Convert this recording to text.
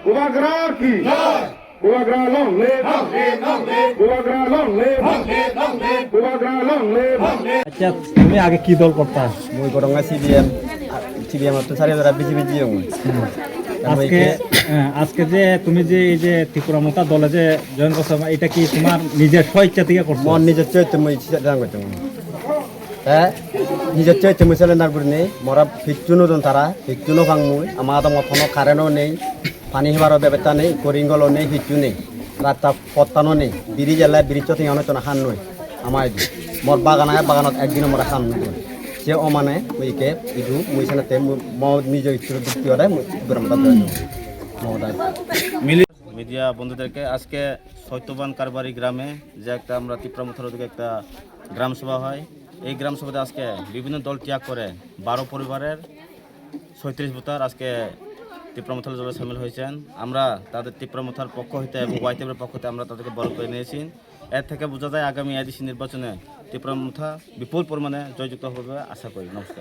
কুয়াগ্রা কি কুয়াগ্রা long live কুয়াগ্রা লং লিভ কুয়াগ্রা লং লিভ। আচ্ছা তুমি আগে কি দল করতা? মই গরঙ্গা সিবিএম তো সারি ধরা বিজেপি জিও আজকে আজকে যে তুমি যে এই যে ত্রিপুরা মতা দলে যে জয়েন করছো, এটা কি তোমার নিজের স্বেচ্ছা থেকে করছো? মন নিজের চৈত্য মই জান করতে হ্যাঁ নিজের চৈত্য মই ছেলে নার নেই মরা ফিচুনো জন তারা ফিচুনো ভাঙ মই আমার তো মথনো কারেন্টও নেই, পানি হেবারও ব্যবস্থা নেই, করিঙ্গলও নেই, ফিচু নেই, রাস্তা পত্তানো নেই, বিড়ি জ্বালায় বিড়ি চতি অনেক হান নই আমার মোর বাগানত একদিনও মোরা খাম নই যে ও মানে ওইকে ইদু মই সাথে নিজের ইচ্ছুর যুক্তি হয় গরম মিডিয়া বন্ধুদেরকে আজকে সত্যবান কারবারি গ্রামে যে একটা আমরা ত্রিপুরামথার ওদিকে একটা গ্রাম সভা হয়, এই গ্রাম সভাতে আজকে বিভিন্ন দল ত্যাগ করে 12 পরিবারের 36 ভোটার আজকে ত্রিপুরামথার দলে সামিল হয়েছেন। আমরা তাদের ত্রিপুরামথার পক্ষ হইতে এবং ওয়াইটিএফের পক্ষ হইতে আমরা তাদেরকে বরণ করে নিয়েছি। এর থেকে বোঝা যায় আগামী এডিসি নির্বাচনে ত্রিপুরামথা বিপুল পরিমাণে জয়যুক্ত হবে আশা করি। নমস্কার।